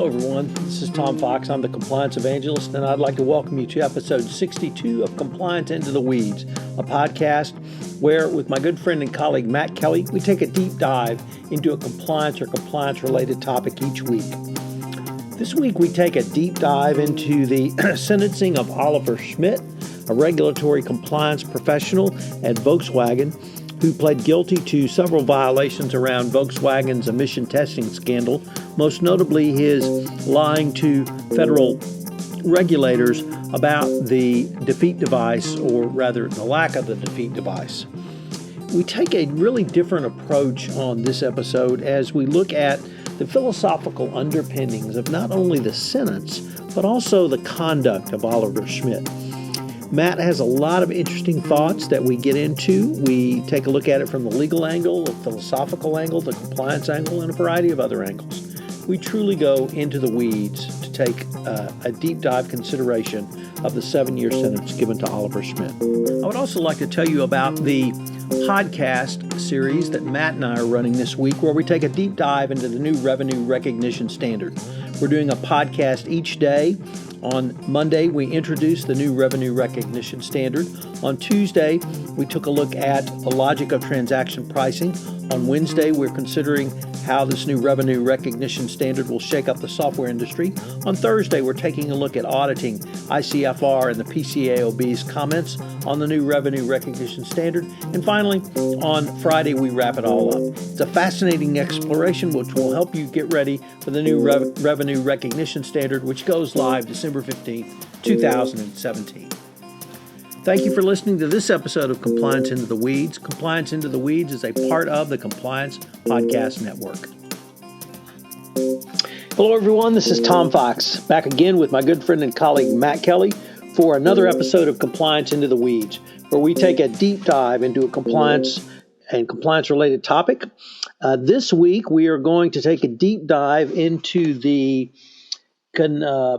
Hello, everyone. This is Tom Fox. I'm the Compliance Evangelist, and I'd like to welcome you to episode 62 of Compliance Into the Weeds, a podcast where, with my good friend and colleague Matt Kelly, we take a deep dive into a compliance or compliance-related topic each week. This week, we take a deep dive into the sentencing of Oliver Schmidt, a regulatory compliance professional at Volkswagen, who pled guilty to several violations around Volkswagen's emission testing scandal, most notably his lying to federal regulators about the defeat device, or rather the lack of the defeat device. We take a really different approach on this episode as we look at the philosophical underpinnings of not only the sentence, but also the conduct of Oliver Schmidt. Matt has a lot of interesting thoughts that we get into. We take a look at it from the legal angle, the philosophical angle, the compliance angle, and a variety of other angles. We truly go into the weeds to take a deep dive consideration of the 7-year sentence given to Oliver Schmidt. I would also like to tell you about the podcast series that Matt and I are running this week, where we take a deep dive into the new revenue recognition standard. We're doing a podcast each day. On Monday, we introduced the new revenue recognition standard. On Tuesday, we took a look at the logic of transaction pricing. On Wednesday, we're considering how this new revenue recognition standard will shake up the software industry. On Thursday, we're taking a look at auditing ICFR and the PCAOB's comments on the new revenue recognition standard. And finally, on Friday, we wrap it all up. It's a fascinating exploration which will help you get ready for the new revenue recognition standard, which goes live December 15th, 2017. Thank you for listening to this episode of Compliance Into the Weeds. Compliance Into the Weeds is a part of the Compliance Podcast Network. Hello, everyone. This is Tom Fox, back again with my good friend and colleague Matt Kelly for another episode of Compliance Into the Weeds, where we take a deep dive into a compliance and compliance-related topic. This week, we are going to take a deep dive into the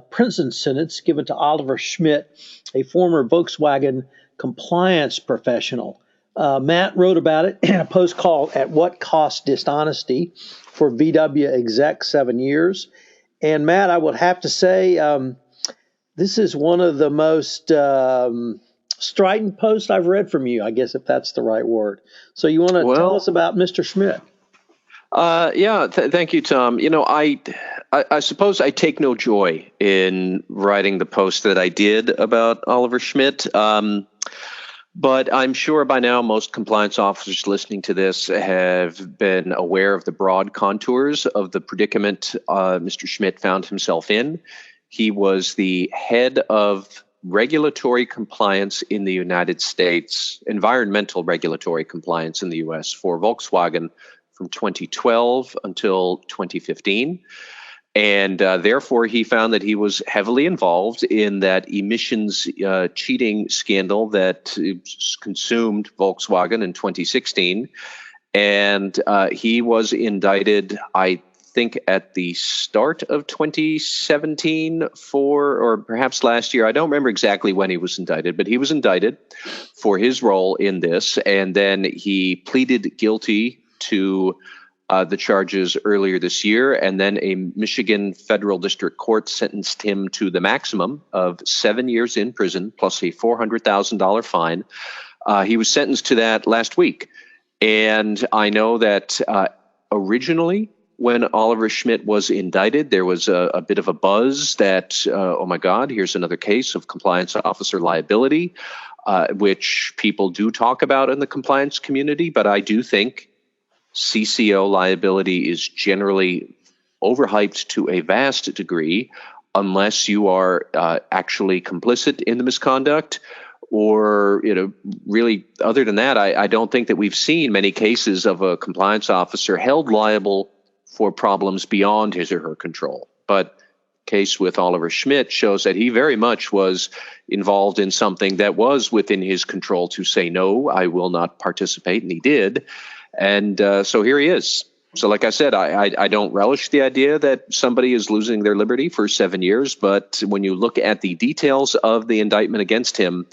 prison sentence given to Oliver Schmidt, a former Volkswagen compliance professional. Matt wrote about it in a post called "At What Cost Dishonesty" for VW Exec 7 years. And Matt, I would have to say this is one of the most strident posts I've read from you, I guess, if that's the right word. So you want to tell us about Mr. Schmidt? Thank you, Tom. You know, I suppose I take no joy in writing the post that I did about Oliver Schmidt. But I'm sure by now most compliance officers listening to this have been aware of the broad contours of the predicament Mr. Schmidt found himself in. He was the head of regulatory compliance in the United States, environmental regulatory compliance in the U.S. for Volkswagen from 2012 until 2015. And therefore, he found that he was heavily involved in that emissions cheating scandal that consumed Volkswagen in 2016. And he was indicted, I think, at the start of 2017 or perhaps last year. I don't remember exactly when he was indicted, but he was indicted for his role in this. And then he pleaded guilty to the charges earlier this year, and then a Michigan federal district court sentenced him to the maximum of 7 years in prison plus a $400,000 fine. He was sentenced to that last week. And I know that originally, when Oliver Schmidt was indicted, there was a bit of a buzz that, oh my God, here's another case of compliance officer liability, which people do talk about in the compliance community. But I do think CCO liability is generally overhyped to a vast degree unless you are actually complicit in the misconduct, or, you know, really other than that, I don't think that we've seen many cases of a compliance officer held liable for problems beyond his or her control. But case with Oliver Schmidt shows that he very much was involved in something that was within his control to say, no, I will not participate, and he did. And so here he is. So like I said, I don't relish the idea that somebody is losing their liberty for 7 years. But when you look at the details of the indictment against him,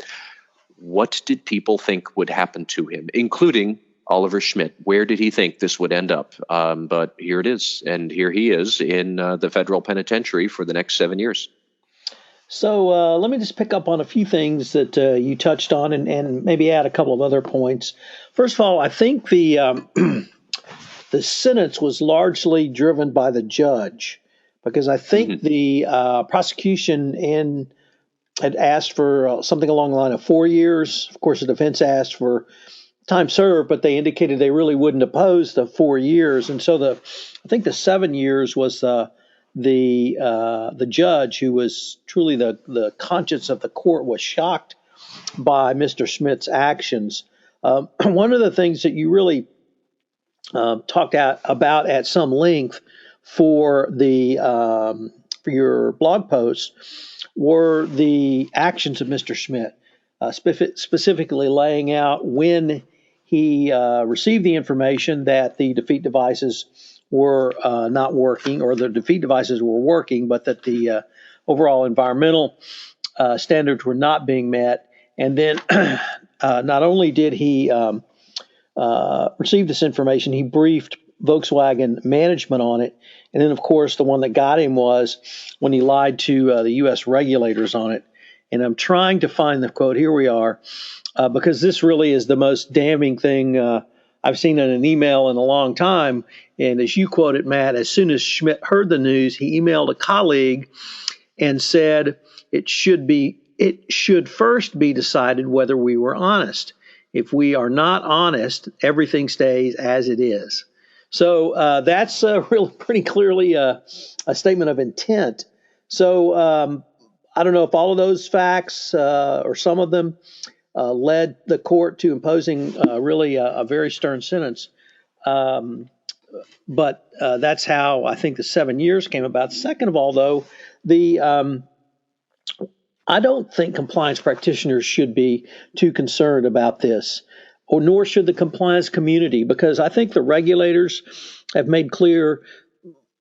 what did people think would happen to him, including Oliver Schmidt. Where did he think this would end up? But here it is. And here he is in the federal penitentiary for the next 7 years. So let me just pick up on a few things that you touched on and maybe add a couple of other points. First of all, I think the the sentence was largely driven by the judge, because I think the prosecution had asked for something along the line of 4 years. Of course, the defense asked for time served, but they indicated they really wouldn't oppose the 4 years, and so I think the 7 years was the judge, who was truly the conscience of the court, was shocked by Mr. Schmidt's actions. One of the things that you really talked about at some length for your blog posts were the actions of Mr. Schmidt, specifically laying out when he received the information that the defeat devices were not working, or the defeat devices were working, but that the overall environmental standards were not being met. And then not only did he receive this information, he briefed Volkswagen management on it. And then, of course, the one that got him was when he lied to the U.S. regulators on it. And I'm trying to find the quote. Here we are, because this really is the most damning thing I've seen in an email in a long time. And as you quoted, Matt, as soon as Schmidt heard the news, he emailed a colleague and said it should first be decided whether we were honest. If we are not honest, everything stays as it is. So that's really pretty clearly a statement of intent. So I don't know if all of those facts or some of them led the court to imposing really a very stern sentence. But that's how I think the 7 years came about. Second of all, though, I don't think compliance practitioners should be too concerned about this, or nor should the compliance community, because I think the regulators have made clear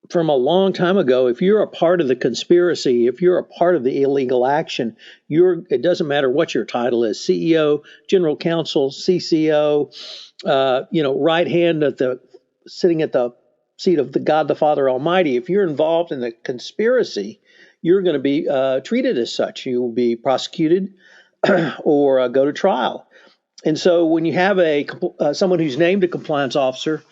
from a long time ago, if you're a part of the conspiracy, if you're a part of the illegal action, it doesn't matter what your title is, CEO, general counsel, CCO, right hand sitting at the seat of the God the Father Almighty. If you're involved in the conspiracy, you're going to be treated as such. You will be prosecuted or go to trial. And so when you have someone who's named a compliance officer,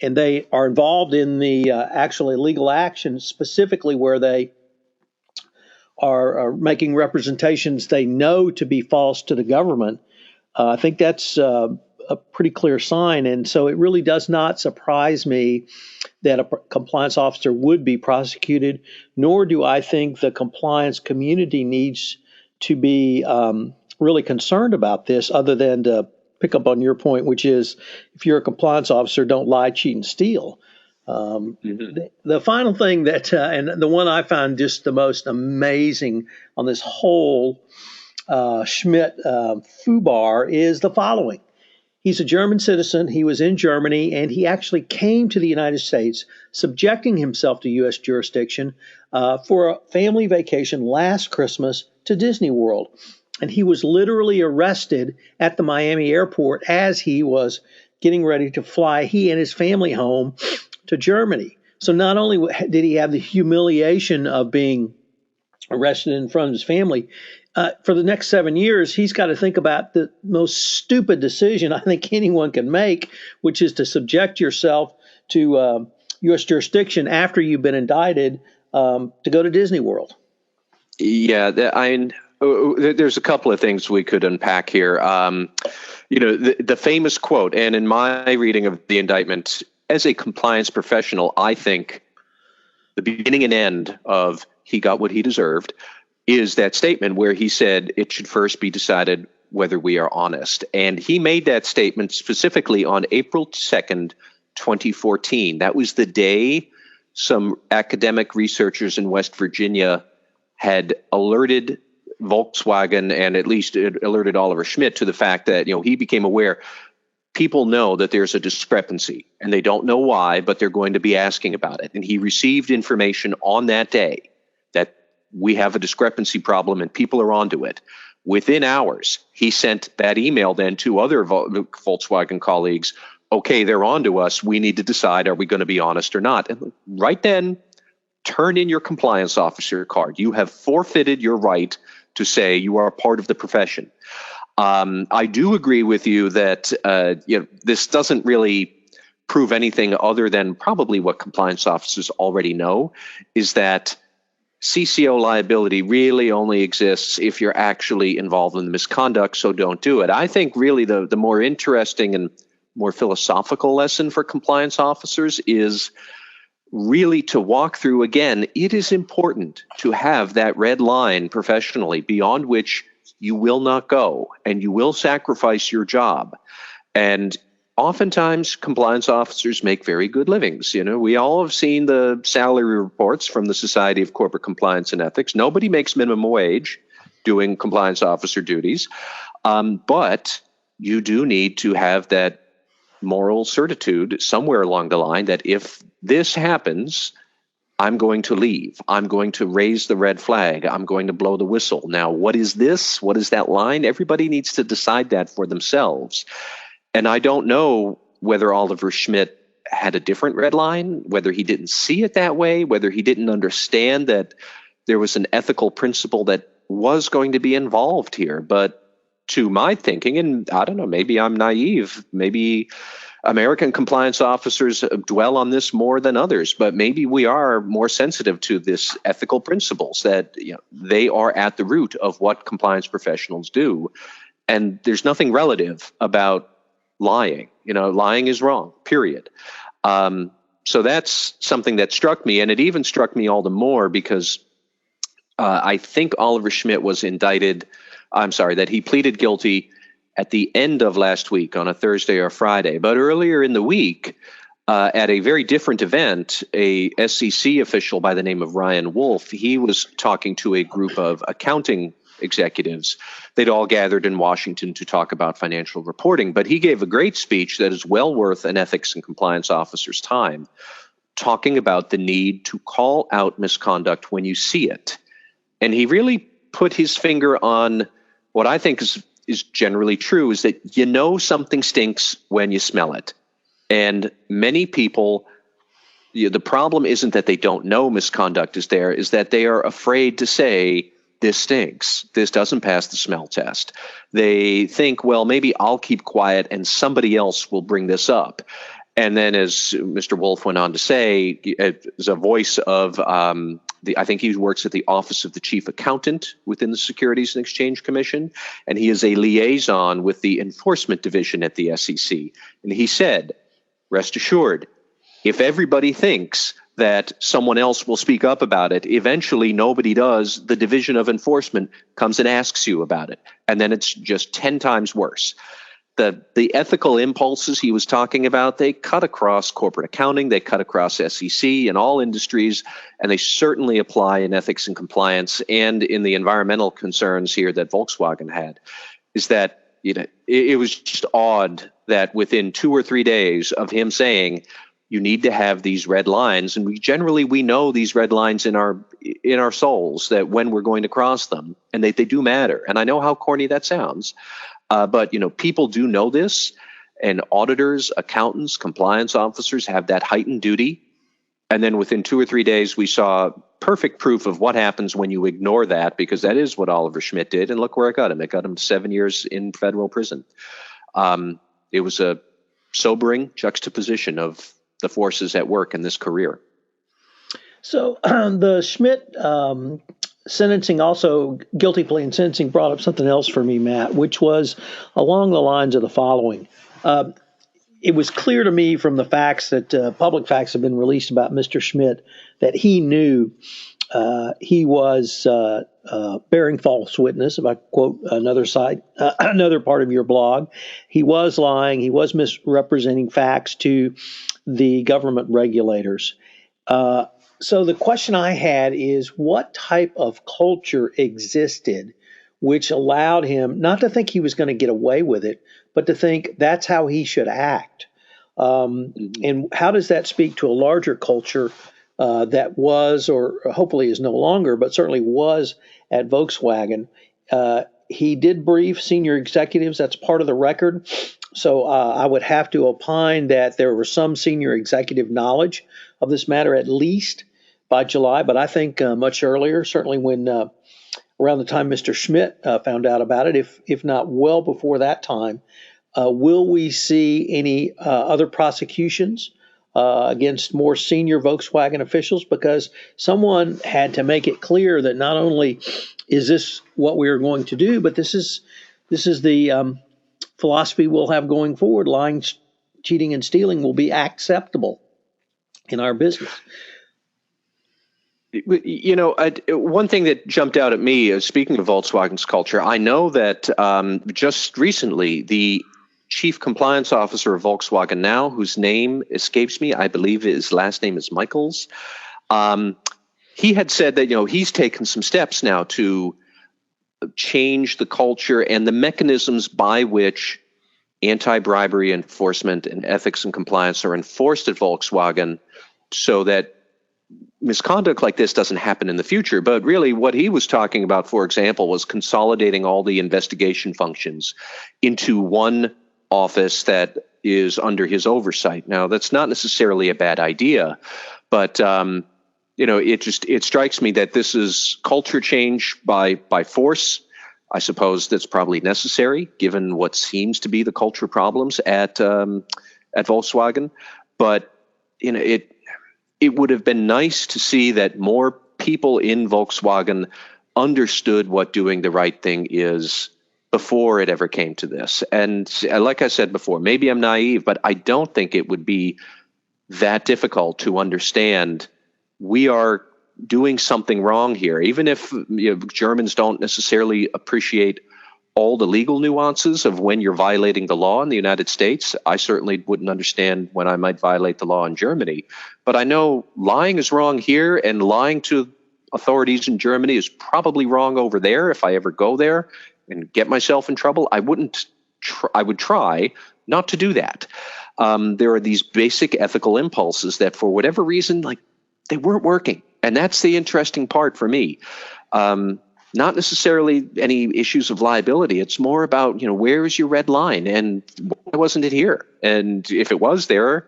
and they are involved in the actual illegal action, specifically where they are making representations they know to be false to the government, I think that's a pretty clear sign. And so it really does not surprise me that a compliance officer would be prosecuted, nor do I think the compliance community needs to be really concerned about this, other than to pick up on your point, which is if you're a compliance officer, don't lie, cheat, and steal. The final thing that, and the one I found just the most amazing on this whole Schmidt foobar is the following. He's a German citizen. He was in Germany, and he actually came to the United States, subjecting himself to U.S. jurisdiction for a family vacation last Christmas to Disney World. And he was literally arrested at the Miami airport as he was getting ready to fly, he and his family, home to Germany. So not only did he have the humiliation of being arrested in front of his family, for the next 7 years, he's got to think about the most stupid decision I think anyone can make, which is to subject yourself to U.S. jurisdiction after you've been indicted to go to Disney World. Yeah, there's a couple of things we could unpack here. The famous quote, and in my reading of the indictment, as a compliance professional, I think the beginning and end of he got what he deserved is that statement where he said it should first be decided whether we are honest. And he made that statement specifically on April 2nd, 2014. That was the day some academic researchers in West Virginia had alerted Volkswagen, and at least it alerted Oliver Schmidt to the fact that, he became aware people know that there's a discrepancy and they don't know why, but they're going to be asking about it. And he received information on that day that we have a discrepancy problem and people are onto it. Within hours, he sent that email then to other Volkswagen colleagues. Okay, they're on to us. We need to decide, are we going to be honest or not? And right then, turn in your compliance officer card. You have forfeited your right to say you are a part of the profession. I do agree with you that this doesn't really prove anything other than probably what compliance officers already know, is that CCO liability really only exists if you're actually involved in the misconduct, so don't do it. I think really the more interesting and more philosophical lesson for compliance officers is really to walk through, again, it is important to have that red line professionally beyond which you will not go and you will sacrifice your job. And oftentimes compliance officers make very good livings. We all have seen the salary reports from the Society of Corporate Compliance and Ethics. Nobody makes minimum wage doing compliance officer duties. But you do need to have that moral certitude somewhere along the line that if this happens, I'm going to leave. I'm going to raise the red flag. I'm going to blow the whistle. Now, what is this? What is that line? Everybody needs to decide that for themselves. And I don't know whether Oliver Schmidt had a different red line, whether he didn't see it that way, whether he didn't understand that there was an ethical principle that was going to be involved here. But to my thinking, and I don't know, maybe I'm naive, maybe American compliance officers dwell on this more than others, but maybe we are more sensitive to this ethical principles that they are at the root of what compliance professionals do. And there's nothing relative about lying. Lying is wrong, period. So that's something that struck me. And it even struck me all the more because I think Oliver Schmidt was that he pleaded guilty at the end of last week on a Thursday or Friday. But earlier in the week, at a very different event, a SEC official by the name of Ryan Wolf, he was talking to a group of accounting executives. They'd all gathered in Washington to talk about financial reporting. But he gave a great speech that is well worth an ethics and compliance officer's time, talking about the need to call out misconduct when you see it. And he really put his finger on what I think is generally true, is that something stinks when you smell it. And many people, the problem isn't that they don't know misconduct is there, is that they are afraid to say, this stinks, this doesn't pass the smell test. They think, well, maybe I'll keep quiet and somebody else will bring this up. And then, as Mr. Wolf went on to say, as a voice of I think he works at the Office of the Chief Accountant within the Securities and Exchange Commission, and he is a liaison with the Enforcement Division at the SEC. And he said, rest assured, if everybody thinks that someone else will speak up about it, eventually nobody does. The Division of Enforcement comes and asks you about it, and then it's just 10 times worse. The ethical impulses he was talking about, they cut across corporate accounting, they cut across SEC and all industries, and they certainly apply in ethics and compliance and in the environmental concerns here that Volkswagen had. Is that it was just odd that within 2 or 3 days of him saying you need to have these red lines, and we know these red lines in our souls, that when we're going to cross them, and they do matter. And I know how corny that sounds. But people do know this, and auditors, accountants, compliance officers have that heightened duty. And then within 2 or 3 days, we saw perfect proof of what happens when you ignore that, because that is what Oliver Schmidt did. And look where it got him. It got him 7 years in federal prison. It was a sobering juxtaposition of the forces at work in this career. So the Schmidt sentencing, also guilty plea and sentencing, brought up something else for me, Matt, which was along the lines of the following. It was clear to me from the facts that public facts have been released about Mr. Schmidt that he knew he was bearing false witness. If I quote another part of your blog, he was lying. He was misrepresenting facts to the government regulators. So the question I had is, what type of culture existed which allowed him not to think he was going to get away with it, but to think that's how he should act? And how does that speak to a larger culture that was, or hopefully is no longer, but certainly was at Volkswagen, he did brief senior executives. That's part of the record. So I would have to opine that there was some senior executive knowledge of this matter, at least by July, but I think much earlier, certainly when around the time Mr. Schmidt found out about it, if not well before that time. Will we see any other prosecutions against more senior Volkswagen officials? Because someone had to make it clear that not only is this what we are going to do, but this is the philosophy we'll have going forward. Lying, cheating, and stealing will be acceptable in our business. One thing that jumped out at me, speaking of Volkswagen's culture, I know that just recently the chief compliance officer of Volkswagen now, whose name escapes me, I believe his last name is Michaels, he had said that, he's taken some steps now to change the culture and the mechanisms by which anti-bribery enforcement and ethics and compliance are enforced at Volkswagen so that misconduct like this doesn't happen in the future. But really what he was talking about, for example, was consolidating all the investigation functions into one office that is under his oversight. Now, that's not necessarily a bad idea, but it strikes me that this is culture change by force. I suppose that's probably necessary given what seems to be the culture problems at Volkswagen. But it would have been nice to see that more people in Volkswagen understood what doing the right thing is before it ever came to this. And like I said before, maybe I'm naive, but I don't think it would be that difficult to understand we are doing something wrong here. Even if Germans don't necessarily appreciate all the legal nuances of when you're violating the law in the United States, I certainly wouldn't understand when I might violate the law in Germany. But I know lying is wrong here, and lying to authorities in Germany is probably wrong over there. If I ever go there and get myself in trouble, I would try not to do that. There are these basic ethical impulses that for whatever reason, they weren't working. And that's the interesting part for me. Not necessarily any issues of liability. It's more about, where is your red line and why wasn't it here? And if it was there,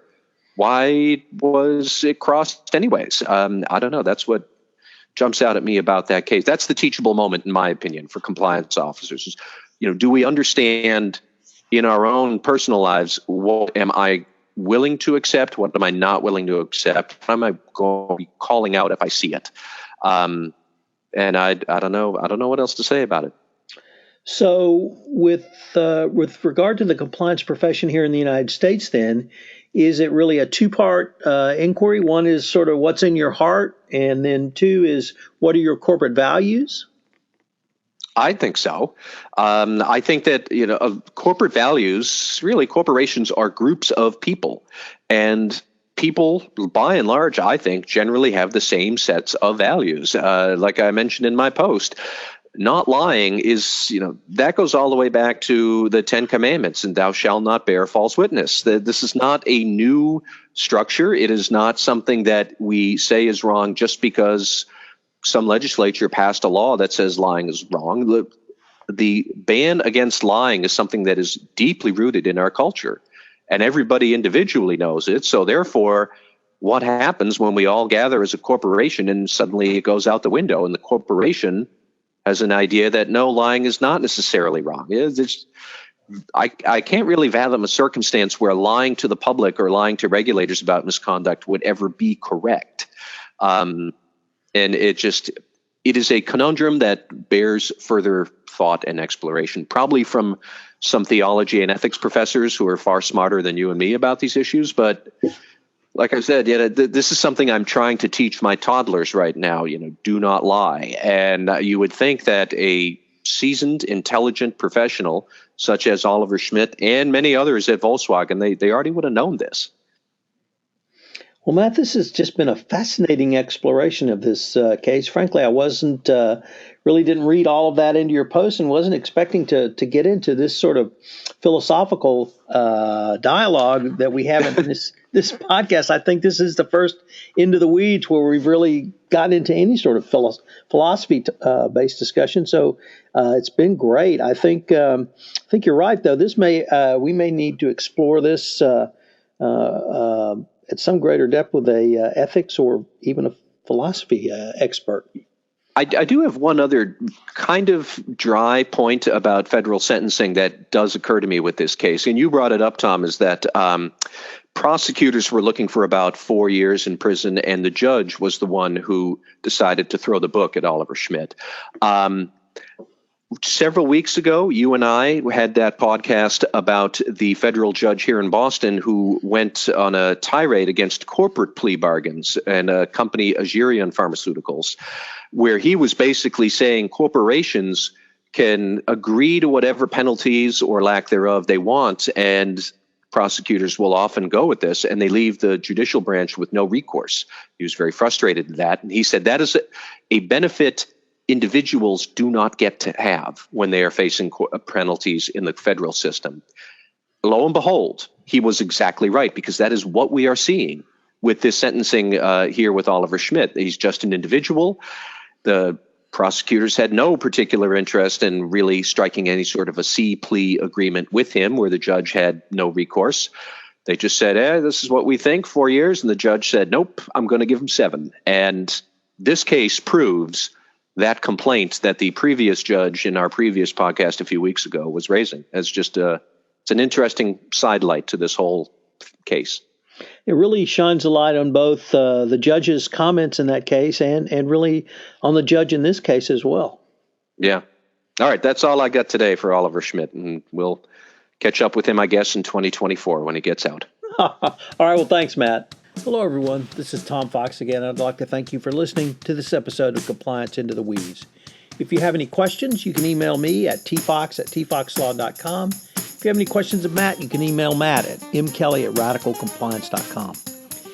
why was it crossed anyways? I don't know. That's what jumps out at me about that case. That's the teachable moment, in my opinion, for compliance officers. Is, do we understand in our own personal lives, what am I willing to accept? What am I not willing to accept? What am I going to be calling out if I see it? And I don't know. I don't know what else to say about it. So with regard to the compliance profession here in the United States, then, is it really a two-part inquiry? One is sort of what's in your heart, and then two is what are your corporate values? I think so. I think that, corporate values, really corporations are groups of people, and people, by and large, I think, generally have the same sets of values. Like I mentioned in my post, not lying is, that goes all the way back to the 10 Commandments, and thou shalt not bear false witness. This is not a new structure. It is not something that we say is wrong just because some legislature passed a law that says lying is wrong. The ban against lying is something that is deeply rooted in our culture, and everybody individually knows it. So therefore, what happens when we all gather as a corporation and suddenly it goes out the window and the corporation has an idea that no, lying is not necessarily wrong? I can't really fathom a circumstance where lying to the public or lying to regulators about misconduct would ever be correct. And it is a conundrum that bears further thought and exploration, probably from some theology and ethics professors who are far smarter than you and me about these issues. But like I said, this is something I'm trying to teach my toddlers right now, do not lie. And you would think that a seasoned, intelligent professional such as Oliver Schmidt and many others at Volkswagen, they already would have known this. Well, Matt, this has just been a fascinating exploration of this case. Frankly, I didn't read all of that into your post and wasn't expecting to get into this sort of philosophical dialogue that we have in this podcast. I think this is the first Into the Weeds where we've really got into any sort of philosophy-based discussion. So it's been great. I think you're right, though. We may need to explore this at some greater depth with a ethics or even a philosophy expert. I do have one other kind of dry point about federal sentencing that does occur to me with this case, and you brought it up, Tom, is that prosecutors were looking for about 4 years in prison, and the judge was the one who decided to throw the book at Oliver Schmidt. Several weeks ago, you and I had that podcast about the federal judge here in Boston who went on a tirade against corporate plea bargains and a company, Agerion Pharmaceuticals, where he was basically saying corporations can agree to whatever penalties or lack thereof they want, and prosecutors will often go with this, and they leave the judicial branch with no recourse. He was very frustrated at that, and he said that is a benefit individuals do not get to have when they are facing penalties in the federal system. Lo and behold, he was exactly right, because that is what we are seeing with this sentencing here with Oliver Schmidt. He's just an individual. The prosecutors had no particular interest in really striking any sort of a C plea agreement with him where the judge had no recourse. They just said, this is what we think, 4 years. And the judge said, nope, I'm going to give him 7. And this case proves that complaint that the previous judge in our previous podcast a few weeks ago was raising. As just it's an interesting sidelight to this whole case. It really shines a light on both the judge's comments in that case and really on the judge in this case as well. Yeah. All right. That's all I got today for Oliver Schmidt, and we'll catch up with him, I guess, in 2024 when he gets out. All right. Well, thanks, Matt. Hello, everyone. This is Tom Fox again. I'd like to thank you for listening to this episode of Compliance Into the Weeds. If you have any questions, you can email me at tfox@tfoxlaw.com. If you have any questions of Matt, you can email Matt at mkelly@radicalcompliance.com.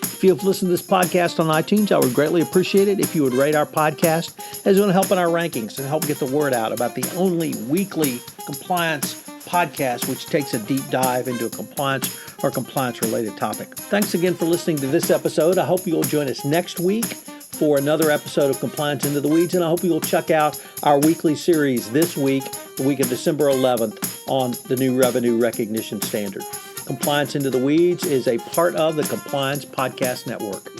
If you have listened to this podcast on iTunes, I would greatly appreciate it if you would rate our podcast, as it will help in our rankings and help get the word out about the only weekly compliance podcast which takes a deep dive into a compliance or compliance-related topic. Thanks again for listening to this episode. I hope you'll join us next week for another episode of Compliance Into the Weeds, and I hope you'll check out our weekly series this week, the week of December 11th, on the new revenue recognition standard. Compliance Into the Weeds is a part of the Compliance Podcast Network.